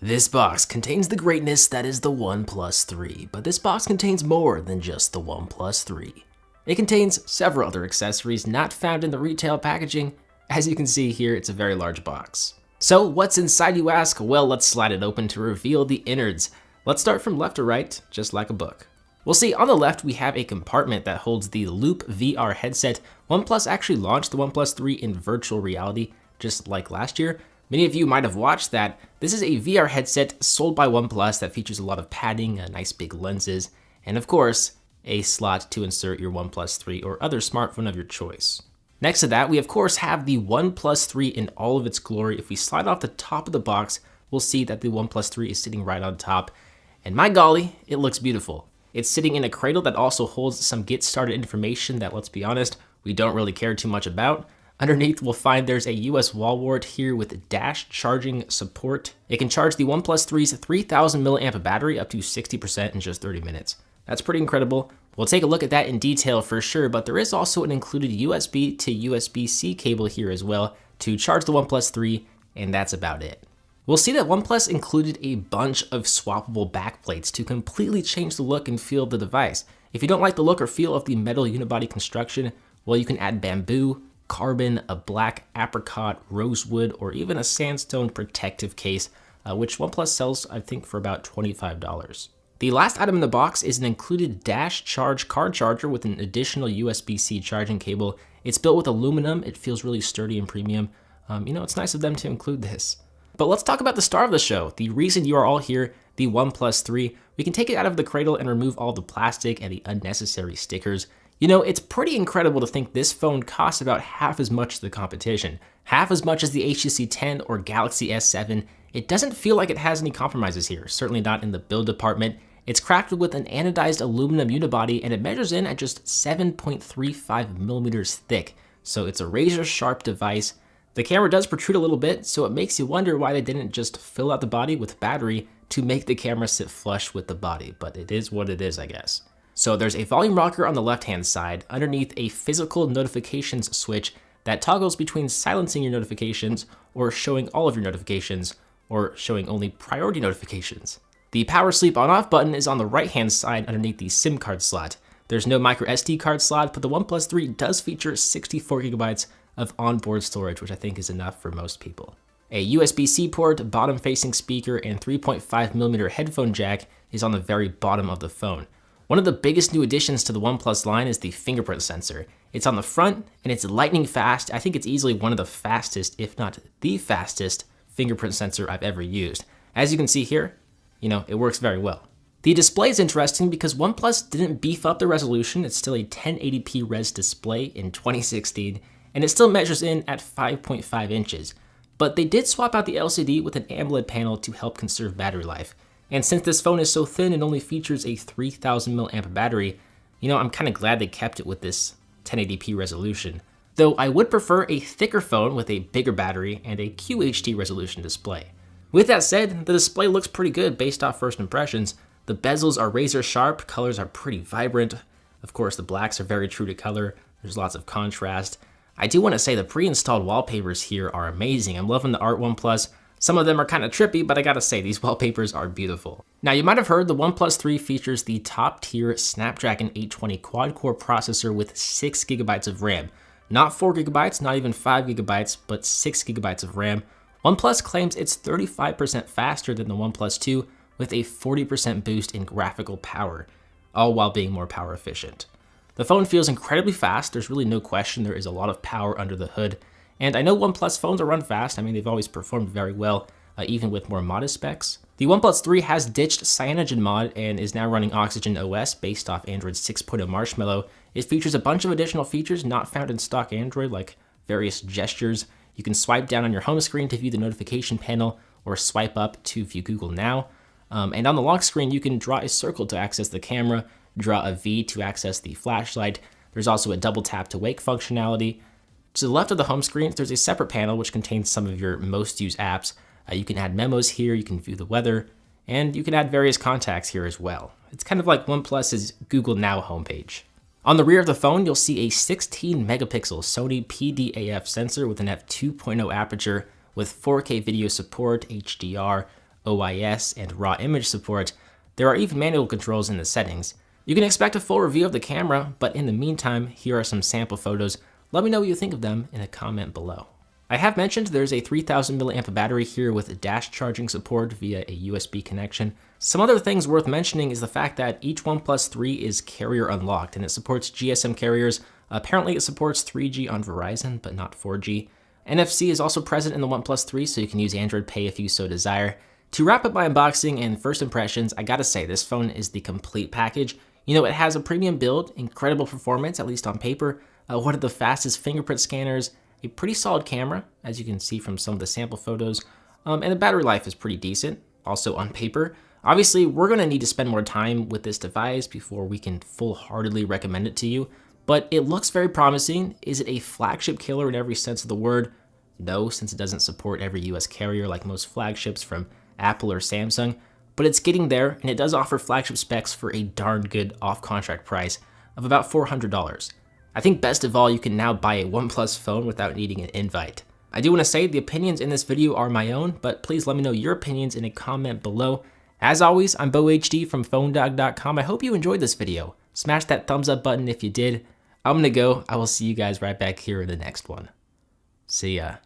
This box contains the greatness that is the OnePlus 3, but this box contains more than just the OnePlus 3. It contains several other accessories not found in the retail packaging. As you can see here, it's a very large box. So what's inside, you ask? Well, let's slide it open to reveal the innards. Let's start from left to right, just like a book. We'll see on the left we have a compartment that holds the Loop VR headset. OnePlus actually launched the OnePlus 3 in virtual reality, just like last year. Many of you might have watched that. This is a VR headset sold by OnePlus that features a lot of padding, nice big lenses, and of course, a slot to insert your OnePlus 3 or other smartphone of your choice. Next to that, we of course have the OnePlus 3 in all of its glory. If we slide off the top of the box, we'll see that the OnePlus 3 is sitting right on top. And my golly, it looks beautiful. It's sitting in a cradle that also holds some get started information that, let's be honest, we don't really care too much about. Underneath, we'll find there's a US wall wart here with dash charging support. It can charge the OnePlus 3's 3000 mAh battery up to 60% in just 30 minutes. That's pretty incredible. We'll take a look at that in detail for sure, but there is also an included USB to USB-C cable here as well to charge the OnePlus 3, and that's about it. We'll see that OnePlus included a bunch of swappable backplates to completely change the look and feel of the device. If you don't like the look or feel of the metal unibody construction, well, you can add bamboo, carbon, a black apricot, rosewood, or even a sandstone protective case, which OnePlus sells, I think, for about $25. The last item in the box is an included dash charge card charger with an additional USB-C charging cable. It's built with aluminum. It feels really sturdy and premium. It's nice of them to include this. But let's talk about the star of the show, the reason you are all here, the OnePlus 3. We can take it out of the cradle and remove all the plastic and the unnecessary stickers. It's pretty incredible to think this phone costs about half as much as the competition, half as much as the HTC 10 or Galaxy S7. It doesn't feel like it has any compromises here, certainly not in the build department. It's crafted with an anodized aluminum unibody and it measures in at just 7.35 millimeters thick, so it's a razor sharp device. The camera does protrude a little bit, so it makes you wonder why they didn't just fill out the body with battery to make the camera sit flush with the body, but it is what it is, I guess. So there's a volume rocker on the left-hand side, underneath a physical notifications switch that toggles between silencing your notifications or showing all of your notifications or showing only priority notifications. The power sleep on-off button is on the right-hand side underneath the SIM card slot. There's no micro SD card slot, but the OnePlus 3 does feature 64 gigabytes of onboard storage, which I think is enough for most people. A USB-C port, bottom-facing speaker, and 3.5 millimeter headphone jack is on the very bottom of the phone. One of the biggest new additions to the OnePlus line is the fingerprint sensor. It's on the front and it's lightning fast. I think it's easily one of the fastest, if not the fastest, fingerprint sensor I've ever used. As you can see here, it works very well. The display is interesting because OnePlus didn't beef up the resolution. It's still a 1080p res display in 2016, and it still measures in at 5.5 inches. But they did swap out the LCD with an AMOLED panel to help conserve battery life. And since this phone is so thin and only features a 3000 mAh battery, I'm kind of glad they kept it with this 1080p resolution. Though I would prefer a thicker phone with a bigger battery and a QHD resolution display. With that said, the display looks pretty good based off first impressions. The bezels are razor sharp, colors are pretty vibrant. Of course, the blacks are very true to color. There's lots of contrast. I do want to say the pre-installed wallpapers here are amazing. I'm loving the art OnePlus. Some of them are kind of trippy, but I gotta say, these wallpapers are beautiful. Now, you might have heard the OnePlus 3 features the top-tier Snapdragon 820 quad-core processor with 6 gigabytes of RAM. Not 4 gigabytes, not even 5 gigabytes, but 6 gigabytes of RAM. OnePlus claims it's 35% faster than the OnePlus 2 with a 40% boost in graphical power, all while being more power efficient. The phone feels incredibly fast. There's really no question there is a lot of power under the hood. And I know OnePlus phones run fast. They've always performed very well, even with more modest specs. The OnePlus 3 has ditched CyanogenMod and is now running Oxygen OS based off Android 6.0 Marshmallow. It features a bunch of additional features not found in stock Android, like various gestures. You can swipe down on your home screen to view the notification panel, or swipe up to view Google Now. And on the lock screen, you can draw a circle to access the camera, draw a V to access the flashlight. There's also a double tap to wake functionality. To the left of the home screen, there's a separate panel which contains some of your most used apps. You can add memos here, you can view the weather, and you can add various contacts here as well. It's kind of like OnePlus's Google Now homepage. On the rear of the phone, you'll see a 16 megapixel Sony PDAF sensor with an f2.0 aperture with 4K video support, HDR, OIS, and raw image support. There are even manual controls in the settings. You can expect a full review of the camera, but in the meantime, here are some sample photos. Let me know what you think of them in a comment below. I have mentioned there's a 3000 mAh battery here with dash charging support via a USB connection. Some other things worth mentioning is the fact that each OnePlus 3 is carrier unlocked and it supports GSM carriers. Apparently it supports 3G on Verizon, but not 4G. NFC is also present in the OnePlus 3, so you can use Android Pay if you so desire. To wrap up my unboxing and first impressions, I gotta say this phone is the complete package. You know, it has a premium build, incredible performance, at least on paper, one of the fastest fingerprint scanners, a pretty solid camera, as you can see from some of the sample photos, and the battery life is pretty decent, also on paper. Obviously, we're gonna need to spend more time with this device before we can full-heartedly recommend it to you, but it looks very promising. Is it a flagship killer in every sense of the word? No, since it doesn't support every US carrier like most flagships from Apple or Samsung, but it's getting there, and it does offer flagship specs for a darn good off-contract price of about $400. I think best of all, you can now buy a OnePlus phone without needing an invite. I do want to say the opinions in this video are my own, but please let me know your opinions in a comment below. As always, I'm BoHD from PhoneDog.com. I hope you enjoyed this video. Smash that thumbs up button if you did. I'm gonna go. I will see you guys right back here in the next one. See ya.